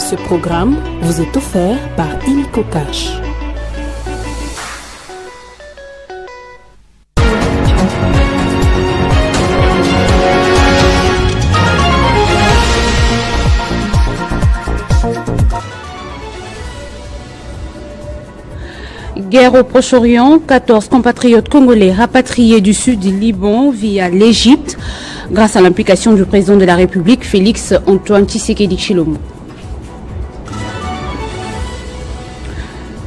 Ce programme vous est offert par Illico Cash. Guerre au Proche-Orient, 14 compatriotes congolais rapatriés du sud du Liban via l'Égypte grâce à l'implication du président de la République, Félix Antoine Tshisekedi Tshilombo.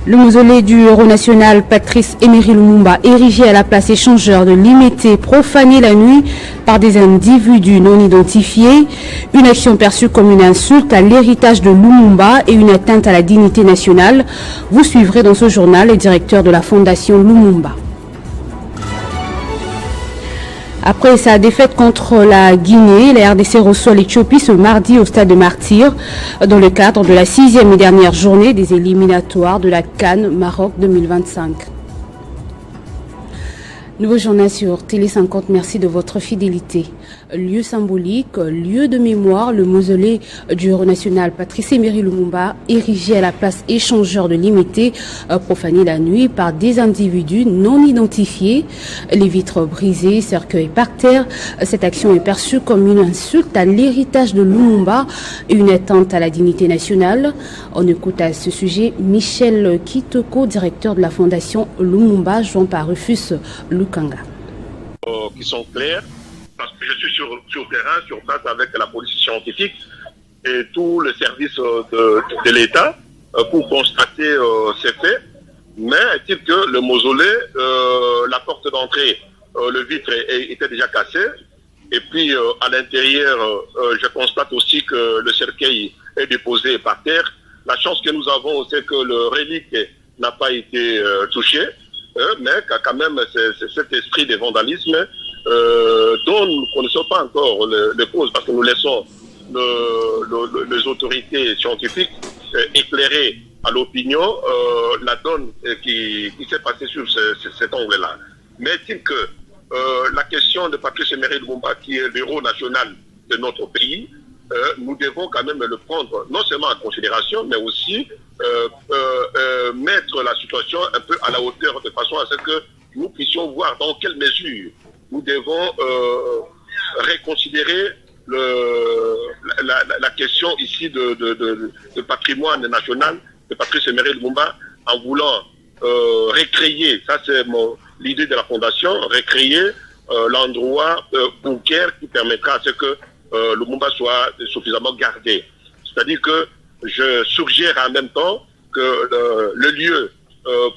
Le mausolée du héros national Patrice Emery Lumumba, érigé à la place échangeur de Limete, profané la nuit par des individus non identifiés, une action perçue comme une insulte à l'héritage de Lumumba et une atteinte à la dignité nationale. Vous suivrez dans ce journal le directeur de la fondation Lumumba. Après sa défaite contre la Guinée, la RDC reçoit l'Éthiopie ce mardi au stade de Martyrs dans le cadre de la 6e et dernière journée des éliminatoires de la CAN Maroc 2025. Nouveau journal sur Télé 50, merci de votre fidélité. Lieu symbolique, lieu de mémoire, le mausolée du héros national Patrice Emery Lumumba, érigé à la place échangeur de Limete, profané la nuit par des individus non identifiés. Les vitres brisées, cercueils par terre. Cette action est perçue comme une insulte à l'héritage de Lumumba et une atteinte à la dignité nationale. On écoute à ce sujet Michel Kitoko, directeur de la fondation Lumumba, joint par Rufus Lukanga. Qui sont clairs, parce que je suis sur terrain, sur place avec la police scientifique et tout le service de l'État pour constater ces faits. Mais est-il que le mausolée, la porte d'entrée, le vitre était déjà cassé. Et puis à l'intérieur, je constate aussi que le cercueil est déposé par terre. La chance que nous avons, c'est que le relique n'a pas été touché. Mais quand même, c'est cet esprit de vandalisme dont nous ne connaissons pas encore les causes, parce que nous laissons les autorités scientifiques éclairer à l'opinion la donne qui s'est passée sur cet angle-là. Mais est-il que la question de Patrice Emery Lumumba, qui est l'héros national de notre pays, nous devons quand même le prendre non seulement en considération, mais aussi mettre la situation un peu à la hauteur, de façon à ce que nous puissions voir dans quelle mesure nous devons réconsidérer la question ici de patrimoine national de Patrice Emery Lumumba, en voulant recréer, ça c'est l'idée de la fondation, recréer l'endroit bunker qui permettra à ce que Lumumba soit suffisamment gardé. C'est-à-dire que je suggère en même temps que le lieu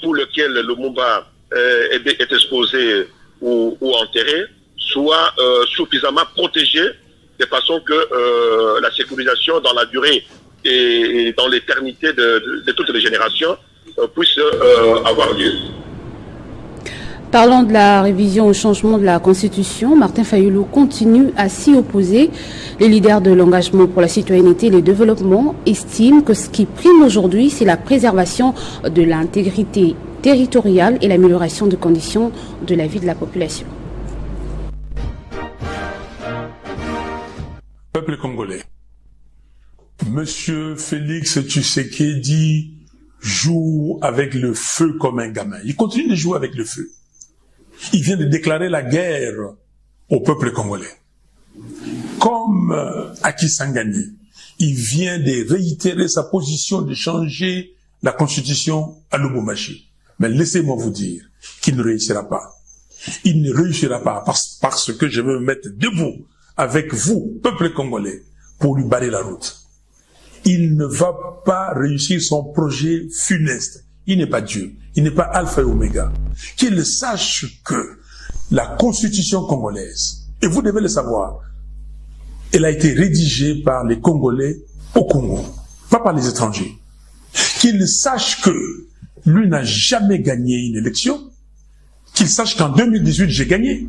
pour lequel Lumumba est exposé ou enterré soit suffisamment protégé, de façon que la sécurisation dans la durée et dans l'éternité de toutes les générations puisse avoir lieu. Parlant de la révision au changement de la Constitution, Martin Fayulu continue à s'y opposer. Les leaders de l'engagement pour la citoyenneté et le développement estiment que ce qui prime aujourd'hui, c'est la préservation de l'intégrité territoriale et l'amélioration des conditions de la vie de la population. Peuple congolais, Monsieur Félix Tshisekedi joue avec le feu comme un gamin. Il continue de jouer avec le feu. Il vient de déclarer la guerre au peuple congolais. Comme Aki Sangani, il vient de réitérer sa position de changer la constitution à Lubumbashi. Mais laissez-moi vous dire qu'il ne réussira pas. Il ne réussira pas parce que je veux me mettre debout avec vous, peuple congolais, pour lui barrer la route. Il ne va pas réussir son projet funeste. Il n'est pas Dieu. Il n'est pas Alpha et Oméga. Qu'il sache que la constitution congolaise, et vous devez le savoir, elle a été rédigée par les Congolais au Congo, pas par les étrangers. Qu'il sache que lui n'a jamais gagné une élection, qu'il sache qu'en 2018, j'ai gagné.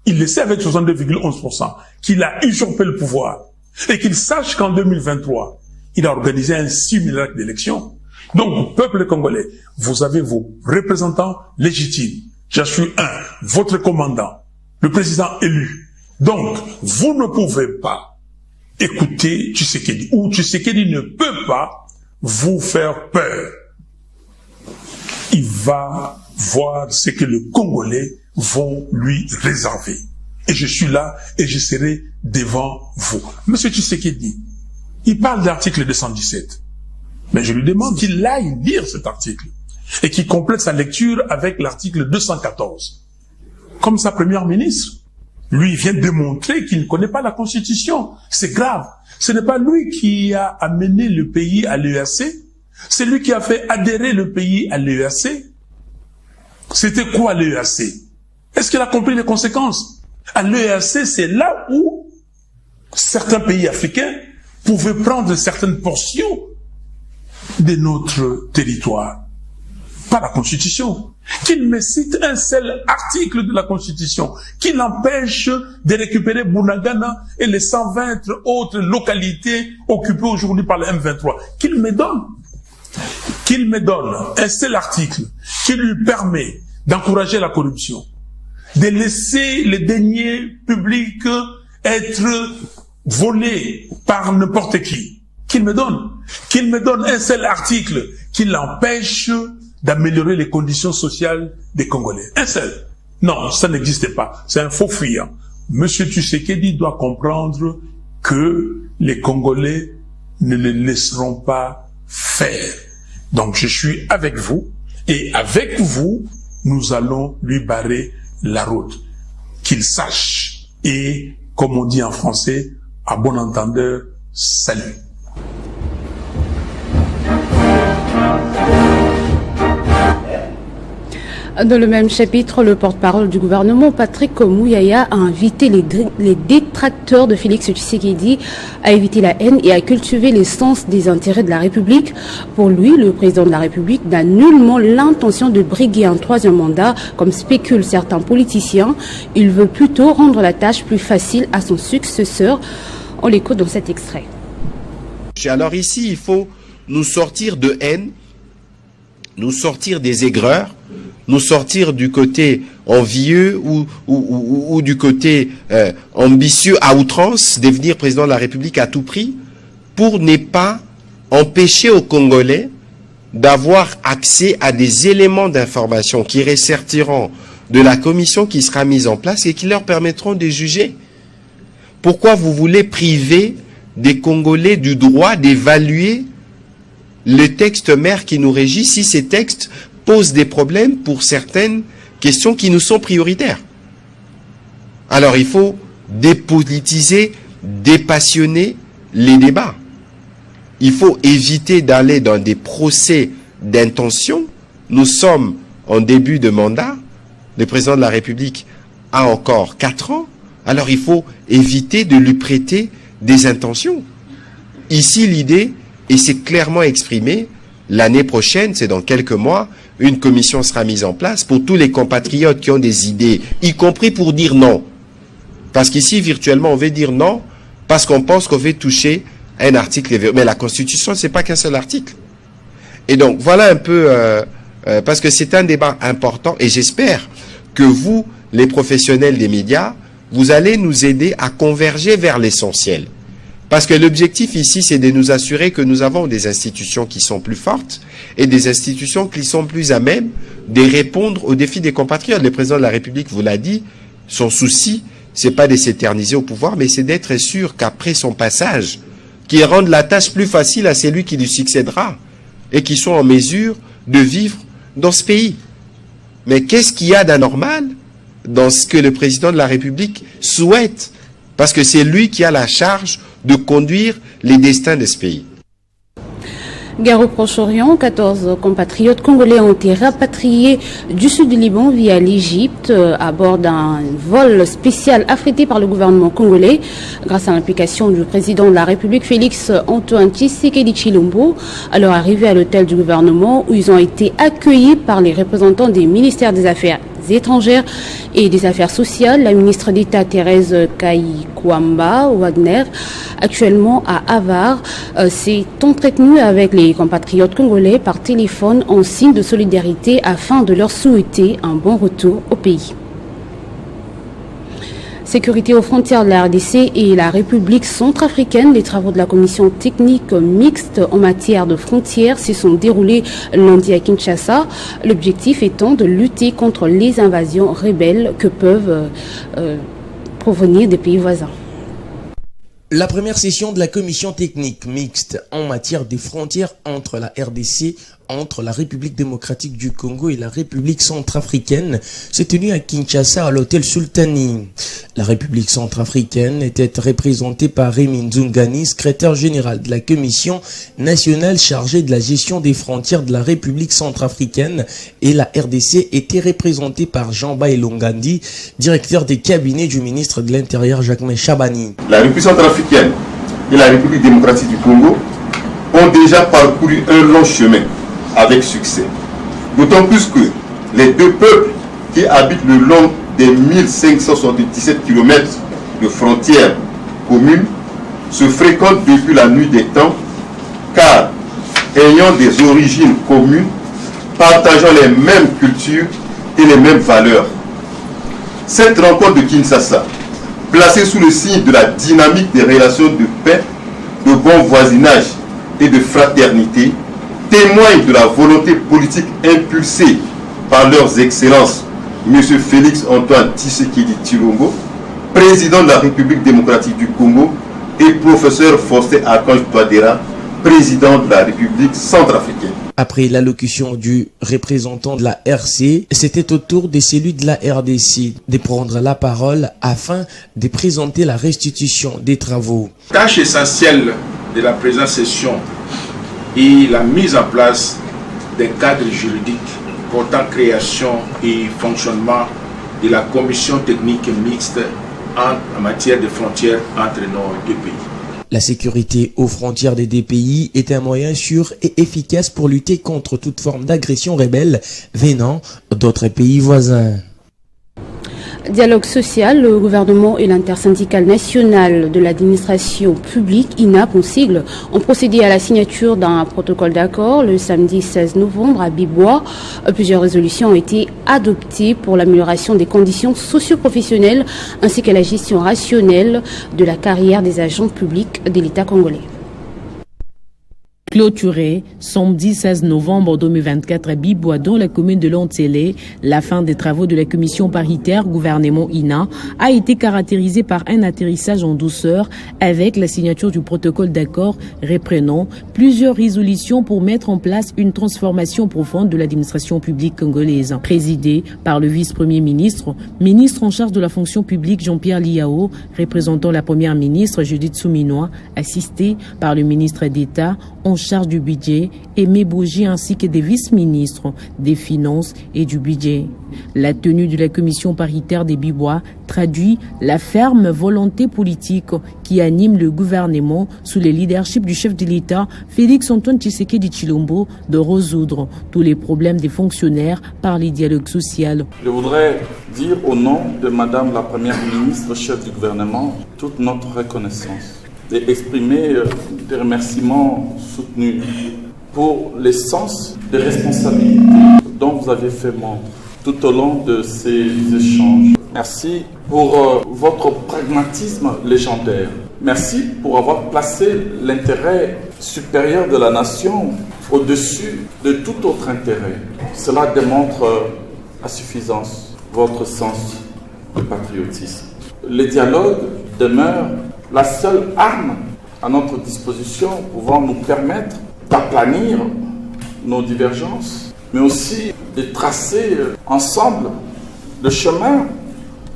Il le sait avec 62,11%, qu'il a usurpé le pouvoir. Et qu'il sache qu'en 2023, il a organisé un simulacre d'élection. Donc, peuple congolais, vous avez vos représentants légitimes. Je suis votre commandant, le président élu. Donc, vous ne pouvez pas écouter Tshisekedi, ou Tshisekedi ne peut pas vous faire peur. Il va voir ce que les Congolais vont lui réserver. Et je suis là et je serai devant vous. Monsieur Tshisekedi, il parle de l'article 217. Mais je lui demande qu'il aille lire cet article et qu'il complète sa lecture avec l'article 214. Comme sa première ministre, lui vient démontrer qu'il ne connaît pas la Constitution. C'est grave. Ce n'est pas lui qui a amené le pays à l'EAC. C'est lui qui a fait adhérer le pays à l'EAC. C'était quoi l'EAC? Est-ce qu'il a compris les conséquences? À l'EAC, c'est là où certains pays africains pouvaient prendre certaines portions de notre territoire. Pas la Constitution. Qu'il me cite un seul article de la Constitution qui l'empêche de récupérer Bunagana et les 120 autres localités occupées aujourd'hui par le M23. Qu'il me donne un seul article qui lui permet d'encourager la corruption, de laisser les deniers publics être volés par n'importe qui. Qu'il me donne un seul article qui l'empêche d'améliorer les conditions sociales des Congolais. Un seul. Non, ça n'existe pas. C'est un faux fuyant. Monsieur Tshisekedi doit comprendre que les Congolais ne le laisseront pas faire. Donc je suis avec vous et avec vous, nous allons lui barrer la route. Qu'il sache et, comme on dit en français, à bon entendeur, salut. Dans le même chapitre, le porte-parole du gouvernement, Patrick Mouyaya, a invité les détracteurs de Félix Tshisekedi à éviter la haine et à cultiver les sens des intérêts de la République. Pour lui, le président de la République n'a nullement l'intention de briguer un troisième mandat, comme spéculent certains politiciens. Il veut plutôt rendre la tâche plus facile à son successeur. On l'écoute dans cet extrait. Alors ici, il faut nous sortir de haine, nous sortir des aigreurs, nous sortir du côté envieux ou du côté ambitieux à outrance, devenir président de la République à tout prix, pour ne pas empêcher aux Congolais d'avoir accès à des éléments d'information qui ressortiront de la commission qui sera mise en place et qui leur permettront de juger. Pourquoi vous voulez priver des Congolais du droit d'évaluer le texte mère qui nous régit si ces textes posent des problèmes pour certaines questions qui nous sont prioritaires? Alors il faut dépolitiser, dépassionner les débats. Il faut éviter d'aller dans des procès d'intention. Nous sommes en début de mandat. Le président de la République a encore 4 ans. Alors il faut éviter de lui prêter des intentions. Ici l'idée, et c'est clairement exprimé, l'année prochaine, c'est dans quelques mois, une commission sera mise en place pour tous les compatriotes qui ont des idées, y compris pour dire non. Parce qu'ici, virtuellement, on veut dire non parce qu'on pense qu'on veut toucher un article. Mais la Constitution, c'est pas qu'un seul article. Et donc, voilà un peu, parce que c'est un débat important et j'espère que vous, les professionnels des médias, vous allez nous aider à converger vers l'essentiel. Parce que l'objectif ici, c'est de nous assurer que nous avons des institutions qui sont plus fortes et des institutions qui sont plus à même de répondre aux défis des compatriotes. Le président de la République vous l'a dit, son souci, c'est pas de s'éterniser au pouvoir, mais c'est d'être sûr qu'après son passage, qu'il rende la tâche plus facile à celui qui lui succédera et qui soit en mesure de vivre dans ce pays. Mais qu'est-ce qu'il y a d'anormal dans ce que le président de la République souhaite? Parce que c'est lui qui a la charge de conduire les destins de ce pays. Guerre au Proche-Orient, 14 compatriotes congolais ont été rapatriés du sud du Liban via l'Égypte à bord d'un vol spécial affrété par le gouvernement congolais grâce à l'implication du président de la République Félix Antoine Tshisekedi Tshilombo. À leur arrivée à l'hôtel du gouvernement où ils ont été accueillis par les représentants des ministères des Affaires étrangères et des Affaires sociales, la ministre d'État Thérèse Kayikwamba Wagner, actuellement à Avar, s'est entretenue avec les compatriotes congolais par téléphone en signe de solidarité afin de leur souhaiter un bon retour au pays. Sécurité aux frontières de la RDC et la République centrafricaine. Les travaux de la commission technique mixte en matière de frontières se sont déroulés lundi à Kinshasa. L'objectif étant de lutter contre les invasions rebelles que peuvent provenir des pays voisins. La première session de la commission technique mixte en matière des frontières entre la RDC, entre la République démocratique du Congo et la République centrafricaine s'est tenue à Kinshasa à l'hôtel Sultani. La République centrafricaine était représentée par Rémi Nzungani, secrétaire général de la commission nationale chargée de la gestion des frontières de la République centrafricaine, et la RDC était représentée par Jean-Ba Elongandi, directeur des cabinets du ministre de l'Intérieur Jacques Chabani. La République centrafricaine et la République démocratique du Congo ont déjà parcouru un long chemin avec succès. D'autant plus que les deux peuples qui habitent le long des 1577 km de frontières communes se fréquentent depuis la nuit des temps, car ayant des origines communes, partageant les mêmes cultures et les mêmes valeurs. Cette rencontre de Kinshasa, placée sous le signe de la dynamique des relations de paix, de bon voisinage et de fraternité, témoigne de la volonté politique impulsée par leurs excellences M. Félix Antoine Tshisekedi Tshilombo, président de la République démocratique du Congo, et professeur Faustin Archange Touadéra, président de la République centrafricaine. Après l'allocution du représentant de la RC, c'était au tour de celui de la RDC de prendre la parole afin de présenter la restitution des travaux. Tâche essentielle de la présente session et la mise en place d'un cadre juridique portant création et fonctionnement de la commission technique mixte en matière de frontières entre nos deux pays. La sécurité aux frontières des deux pays est un moyen sûr et efficace pour lutter contre toute forme d'agression rebelle venant d'autres pays voisins. Dialogue social, le gouvernement et l'intersyndicale nationale de l'administration publique, INAP en sigle, ont procédé à la signature d'un protocole d'accord le samedi 16 novembre à Bibois. Plusieurs résolutions ont été adoptées pour l'amélioration des conditions socio-professionnelles ainsi que la gestion rationnelle de la carrière des agents publics de l'État congolais. Clôturé samedi 16 novembre 2024 à Bibois, dans la commune de Lontsélé, la fin des travaux de la commission paritaire gouvernement INA a été caractérisée par un atterrissage en douceur avec la signature du protocole d'accord reprenant plusieurs résolutions pour mettre en place une transformation profonde de l'administration publique congolaise. Présidée par le vice-premier ministre, ministre en charge de la fonction publique Jean-Pierre Liao, représentant la première ministre Judith Souminois, assisté par le ministre d'État en charge du budget, Aimé Bougie, ainsi que des vice-ministres des Finances et du budget. La tenue de la commission paritaire des Bibois traduit la ferme volonté politique qui anime le gouvernement sous le leadership du chef de l'État, Félix Antoine Tshisekedi Tshilombo, de résoudre tous les problèmes des fonctionnaires par les dialogues sociaux. Je voudrais dire au nom de Madame la Première ministre, chef du gouvernement, toute notre reconnaissance et exprimer des remerciements soutenus pour le sens de responsabilité dont vous avez fait montre tout au long de ces échanges. Merci pour votre pragmatisme légendaire. Merci pour avoir placé l'intérêt supérieur de la nation au-dessus de tout autre intérêt. Cela démontre à suffisance votre sens de patriotisme. Le dialogue demeure la seule arme à notre disposition pouvant nous permettre d'aplanir nos divergences, mais aussi de tracer ensemble le chemin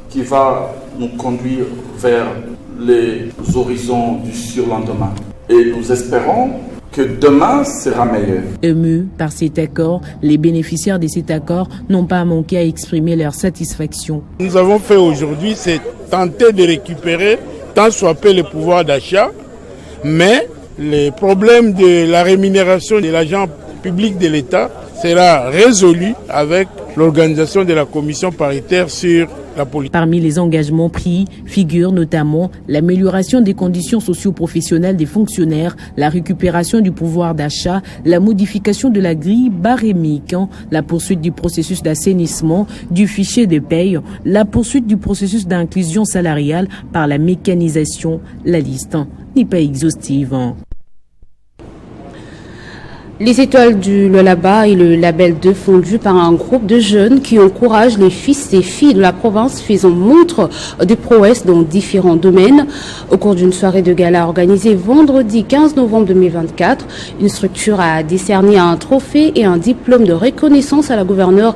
qui va nous conduire vers les horizons du surlendemain. Et nous espérons que demain sera meilleur. Émus par cet accord, les bénéficiaires de cet accord n'ont pas manqué à exprimer leur satisfaction. Nous avons fait aujourd'hui, c'est tenter de récupérer tant soit peu le pouvoir d'achat, mais le problème de la rémunération de l'agent public de l'État sera résolu avec l'organisation de la commission paritaire sur la politique. Parmi les engagements pris figurent notamment l'amélioration des conditions socio-professionnelles des fonctionnaires, la récupération du pouvoir d'achat, la modification de la grille barémique, la poursuite du processus d'assainissement du fichier de paye, la poursuite du processus d'inclusion salariale par la mécanisation. La liste n'est pas exhaustive. Les étoiles du Lualaba et le label 2 fondus par un groupe de jeunes qui encouragent les fils et filles de la province faisant montre des prouesses dans différents domaines. Au cours d'une soirée de gala organisée vendredi 15 novembre 2024, une structure a décerné un trophée et un diplôme de reconnaissance à la gouverneure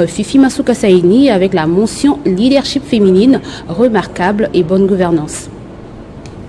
Fifi Masuka Saini avec la mention leadership féminine, remarquable et bonne gouvernance.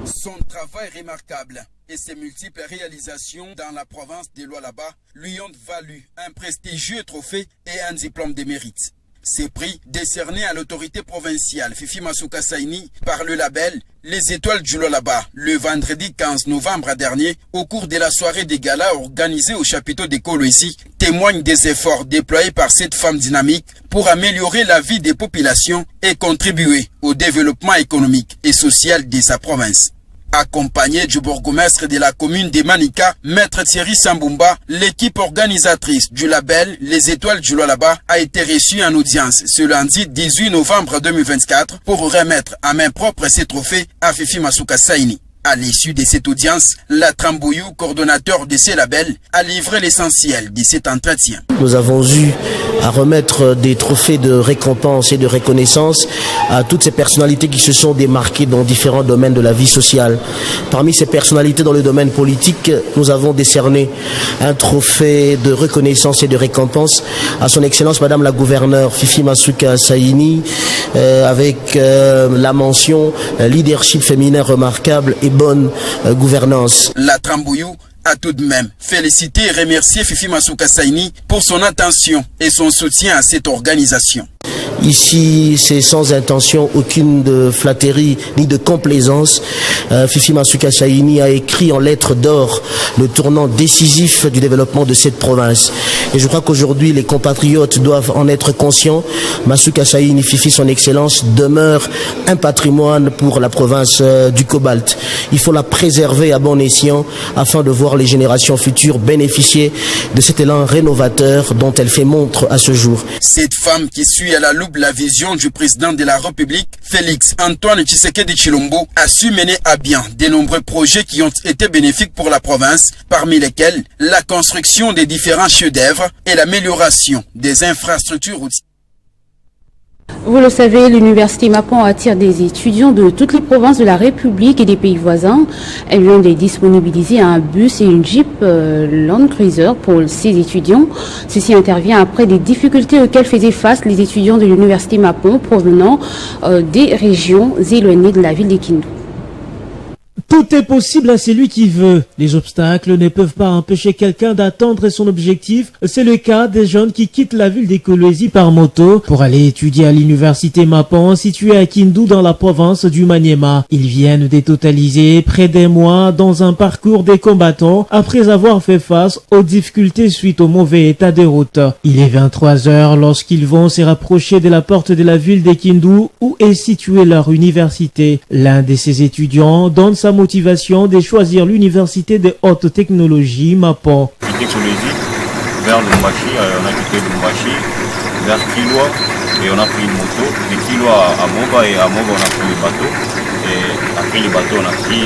Son travail remarquable et ses multiples réalisations dans la province de Lualaba lui ont valu un prestigieux trophée et un diplôme de mérite. Ces prix décernés à l'autorité provinciale Fifi Masuka Saini par le label Les Étoiles du Lualaba le vendredi 15 novembre dernier au cours de la soirée des galas organisée au chapiteau de Kolwezi témoignent des efforts déployés par cette femme dynamique pour améliorer la vie des populations et contribuer au développement économique et social de sa province. Accompagné du bourgmestre de la commune de Manika, Maître Thierry Sambumba, l'équipe organisatrice du label Les Étoiles du Lualaba a été reçue en audience ce lundi 18 novembre 2024 pour remettre à main propre ses trophées à Fifi Masuka Saini. À l'issue de cette audience, la Trambouyou, coordonnateur de ces labels, a livré l'essentiel de cet entretien. Nous avons eu à remettre des trophées de récompense et de reconnaissance à toutes ces personnalités qui se sont démarquées dans différents domaines de la vie sociale. Parmi ces personnalités dans le domaine politique, nous avons décerné un trophée de reconnaissance et de récompense à son Excellence Madame la gouverneure Fifi Masuka Saini avec la mention leadership féminin remarquable et bonne gouvernance. La Trambouyou a tout de même félicité et remercié Fifi Masuka Saini pour son attention et son soutien à cette organisation. Ici, c'est sans intention aucune de flatterie ni de complaisance. Fifi Masuka Saini a écrit en lettres d'or le tournant décisif du développement de cette province. Et je crois qu'aujourd'hui, les compatriotes doivent en être conscients. Masuka Saini, Fifi, son excellence, demeure un patrimoine pour la province du Cobalt. Il faut la préserver à bon escient afin de voir les générations futures bénéficier de cet élan rénovateur dont elle fait montre à ce jour. Cette femme qui suit à la loupe la vision du président de la République, Félix Antoine Tshisekedi Tshilombo, a su mener à bien de nombreux projets qui ont été bénéfiques pour la province, parmi lesquels la construction des différents chefs-d'œuvre et l'amélioration des infrastructures routières. Vous le savez, l'université Mapon attire des étudiants de toutes les provinces de la République et des pays voisins. Elle vient de disponibiliser un bus et une Jeep Land Cruiser pour ces étudiants. Ceci intervient après des difficultés auxquelles faisaient face les étudiants de l'université Mapon provenant des régions éloignées de la ville de Kindu. Tout est possible à celui qui veut. Les obstacles ne peuvent pas empêcher quelqu'un d'atteindre son objectif. C'est le cas des jeunes qui quittent la ville de Kolwezi par moto pour aller étudier à l'université Mapon située à Kindu dans la province du Maniema. Ils viennent de totaliser près d'un mois dans un parcours des combattants après avoir fait face aux difficultés suite au mauvais état des routes. Il est 23 heures lorsqu'ils vont se rapprocher de la porte de la ville de Kindu où est située leur université. L'un de ces étudiants donne sa motivation de choisir l'université de haute technologie Mapon. Vers Lumbashi, on a quitté Lumbashi, vers Kilwa et on a pris une moto. De Kilwa à Moba et à Moba on a pris le bateau. Et après le bateau on a pris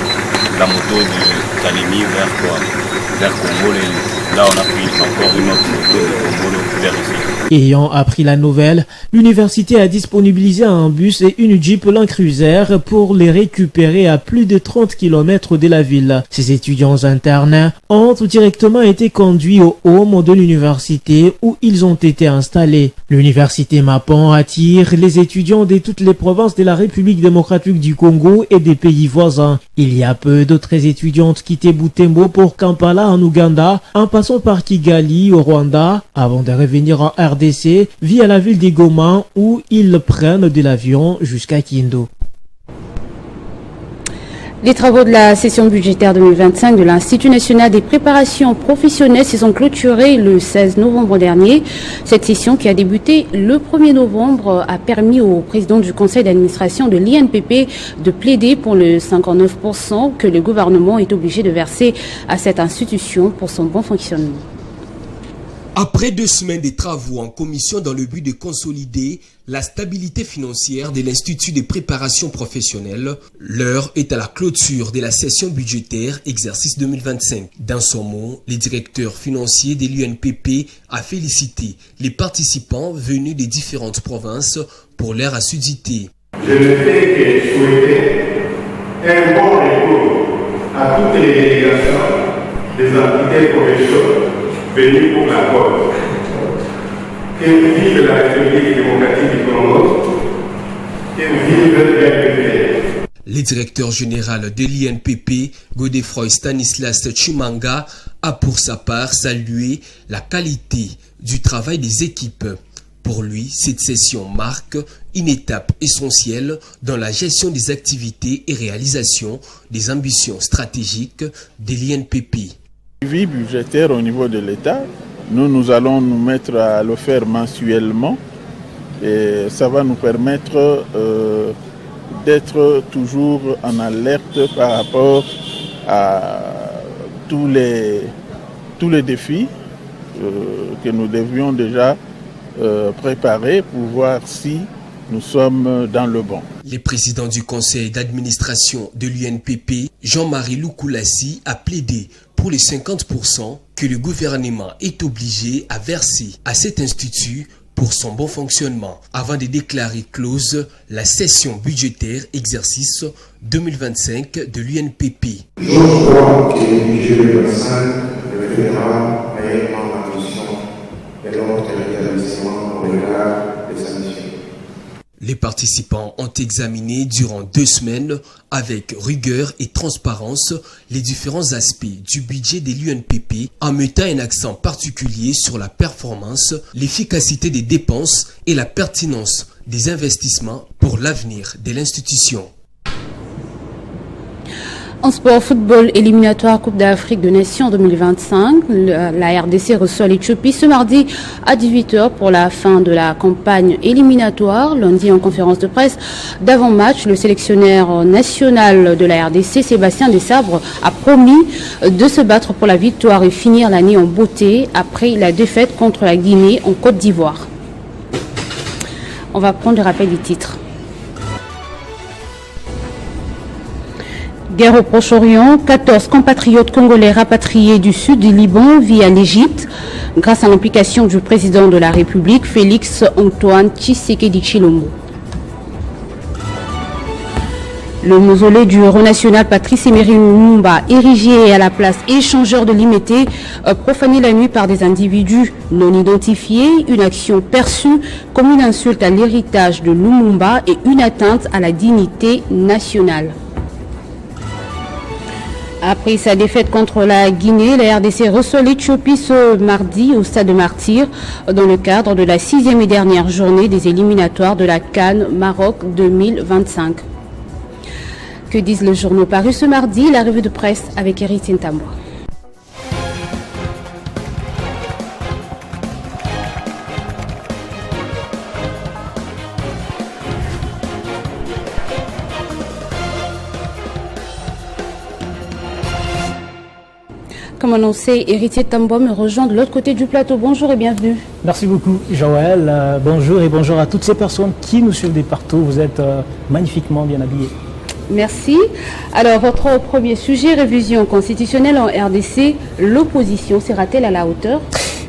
la moto de Kalemi vers Congo. Et là on a pris encore une autre moto de Congo vers ici. Ayant appris la nouvelle, l'université a disponibilisé un bus et une Jeep Land Cruiser pour les récupérer à plus de 30 km de la ville. Ces étudiants internes ont directement été conduits au home de l'université où ils ont été installés. L'université Mapon attire les étudiants de toutes les provinces de la République démocratique du Congo et des pays voisins. Il y a peu d'autres étudiantes quittaient Butembo pour Kampala en Ouganda, en passant par Kigali au Rwanda, avant de revenir en RDC via la ville de Goma où ils prennent de l'avion jusqu'à Kindu. Les travaux de la session budgétaire 2025 de l'Institut national des préparations professionnelles se sont clôturés le 16 novembre dernier. Cette session qui a débuté le 1er novembre a permis au président du conseil d'administration de l'INPP de plaider pour le 59% que le gouvernement est obligé de verser à cette institution pour son bon fonctionnement. Après 2 semaines de travaux en commission dans le but de consolider la stabilité financière de l'Institut de préparation professionnelle, l'heure est à la clôture de la session budgétaire exercice 2025. Dans son mot, le directeur financier de l'UNPP a félicité les participants venus des différentes provinces pour leur assiduité. Je ne fais que souhaiter un bon retour à toutes les délégations des entités professionnelles venus pour la cause. Que vive la République démocratique du Congo, que vive l'UNPP. Le directeur général de l'INPP, Godefroy Stanislas Chimanga, a pour sa part salué la qualité du travail des équipes. Pour lui, cette session marque une étape essentielle dans la gestion des activités et réalisation des ambitions stratégiques de l'INPP. Suivi budgétaire au niveau de l'État, nous allons nous mettre à le faire mensuellement et ça va nous permettre d'être toujours en alerte par rapport à tous les défis que nous devions déjà préparer pour voir si nous sommes dans le bon. Le président du conseil d'administration de l'UNPP, Jean-Marie Loukoulassi, a plaidé pour les 50% que le gouvernement est obligé à verser à cet institut pour son bon fonctionnement, avant de déclarer close la session budgétaire exercice 2025 de l'UNPP. Je crois que le budget 2025 reflètera réellement la mission et notre établissement au regard des ambitions. Les participants ont examiné durant 2 semaines avec rigueur et transparence les différents aspects du budget de l'UNPP en mettant un accent particulier sur la performance, l'efficacité des dépenses et la pertinence des investissements pour l'avenir de l'institution. En sport, football éliminatoire Coupe d'Afrique de Nations 2025, la RDC reçoit l'Éthiopie ce mardi à 18h pour la fin de la campagne éliminatoire. Lundi, en conférence de presse d'avant-match, le sélectionneur national de la RDC, Sébastien Desabre, a promis de se battre pour la victoire et finir l'année en beauté après la défaite contre la Guinée en Côte d'Ivoire. On va prendre le rappel des titres. Guerre au Proche-Orient, 14 compatriotes congolais rapatriés du sud du Liban via l'Égypte grâce à l'implication du président de la République, Félix Antoine Tshisekedi Tshilombo. Le mausolée du héros national Patrice Emery Lumumba, érigé à la place échangeur de Limete, profané la nuit par des individus non identifiés, une action perçue comme une insulte à l'héritage de Lumumba et une atteinte à la dignité nationale. Après sa défaite contre la Guinée, la RDC reçoit l'Éthiopie ce mardi au Stade de Martyrs dans le cadre de la 6e et dernière journée des éliminatoires de la CAN Maroc 2025. Que disent les journaux parus ce mardi? La revue de presse avec Eric Ntamboa. Comme annoncé, Héritier Tambo me rejoint de l'autre côté du plateau. Bonjour et bienvenue. Merci beaucoup, Joël. Bonjour et bonjour à toutes ces personnes qui nous suivent des partout. Vous êtes magnifiquement bien habillés. Merci. Alors, votre premier sujet, révision constitutionnelle en RDC, l'opposition sera-t-elle à la hauteur ?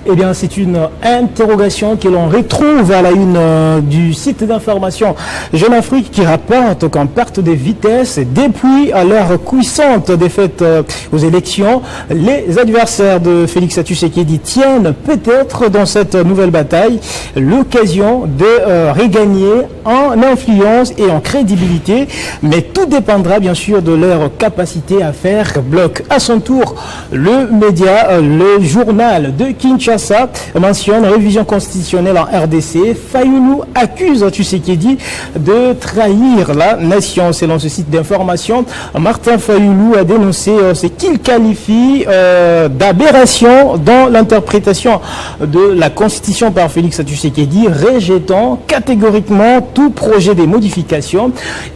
Eh bien, c'est une interrogation que l'on retrouve à la une du site d'information Jeune Afrique qui rapporte qu'en perte de vitesse depuis leur cuissante défaite aux élections, les adversaires de Félix Tshisekedi tiennent peut-être dans cette nouvelle bataille l'occasion de regagner en influence et en crédibilité, mais tout dépendra bien sûr de leur capacité à faire bloc. À son tour, le média, le journal de Kinshasa Kinshasa mentionne révision constitutionnelle en RDC. Fayoulou accuse Tshisekedi de trahir la nation. Selon ce site d'information, Martin Fayoulou a dénoncé ce qu'il qualifie d'aberration dans l'interprétation de la constitution par Félix Tshisekedi, rejetant catégoriquement tout projet de modification.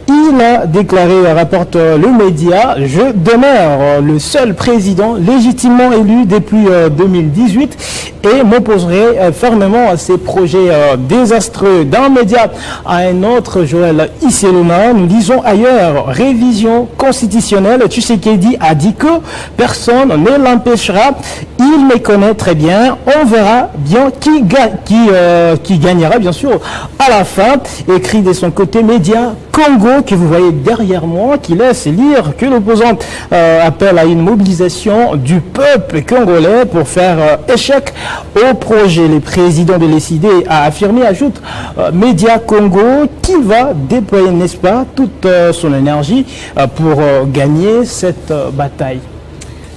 Il a déclaré, rapporte le média, je demeure le seul président légitimement élu depuis 2018 et m'opposerai fermement à ces projets désastreux. D'un média à un autre, Joël Iselona, nous disons ailleurs, révision constitutionnelle. Tshisekedi a dit que personne ne l'empêchera. Il me connaît très bien. On verra bien qui gagnera, bien sûr, à la fin. Écrit de son côté média Congo, que vous voyez derrière moi, qui laisse lire que l'opposant appelle à une mobilisation du peuple congolais pour faire échec au projet. Le président de l'ECD a affirmé, ajoute Média Congo, qu'il va déployer, n'est-ce pas, toute son énergie pour gagner cette bataille.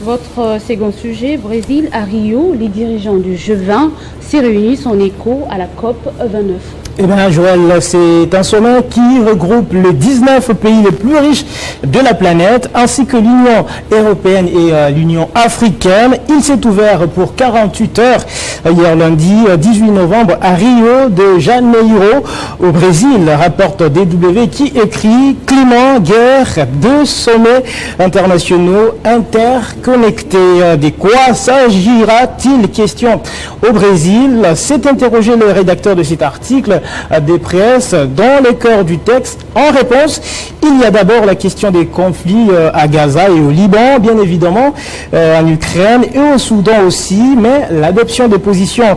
Votre second sujet, Brésil, à Rio, les dirigeants du G20 s'est réunis en écho à la COP 29. Eh bien, Joël, c'est un sommet qui regroupe les 19 pays les plus riches de la planète, ainsi que l'Union européenne et l'Union africaine. Il s'est ouvert pour 48 heures hier lundi 18 novembre à Rio de Janeiro, au Brésil, rapporte DW qui écrit « Climat, guerre, deux sommets internationaux interconnectés ». De quoi s'agira-t-il? Question au Brésil. S'est interrogé le rédacteur de cet article des presses dans le cœur du texte. En réponse, il y a d'abord la question des conflits à Gaza et au Liban, bien évidemment, en Ukraine et au Soudan aussi, mais l'adoption de positions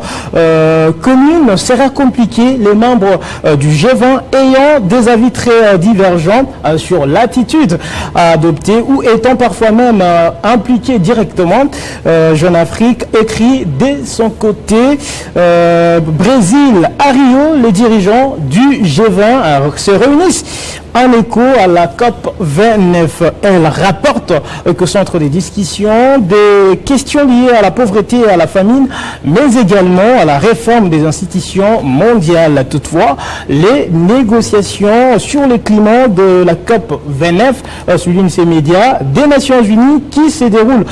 communes sera compliquée. Les membres du G20 ayant des avis très divergents sur l'attitude à adopter ou étant parfois même impliqués directement. Jeune Afrique écrit de son côté Brésil à Rio, les dirigeants du G20 se réunissent en écho à la COP 29. Elle rapporte que centre des discussions des questions liées à la pauvreté et à la famine, mais également à la réforme des institutions mondiales. Toutefois, les négociations sur le climat de la COP 29, soulignent ces médias, des Nations Unies qui se déroulent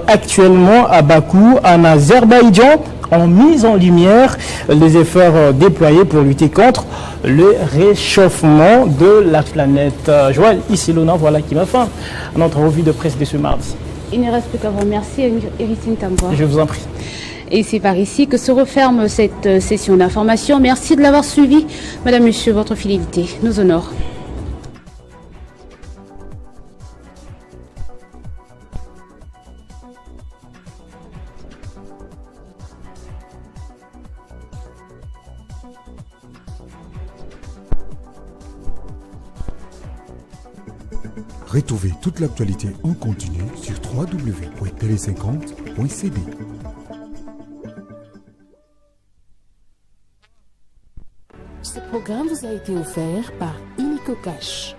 actuellement à Bakou, en Azerbaïdjan, ont mis en lumière les efforts déployés pour lutter contre le réchauffement de la planète. Joël Iselona, voilà qui m'a fait notre revue de presse de ce mardi. Il ne reste plus qu'à vous remercier, Héricine Tamboa. Je vous en prie. Et c'est par ici que se referme cette session d'information. Merci de l'avoir suivi. Madame, Monsieur, votre fidélité nous honore. Retrouvez toute l'actualité en continu sur www.tele50.cd. Ce programme vous a été offert par Illico Cash.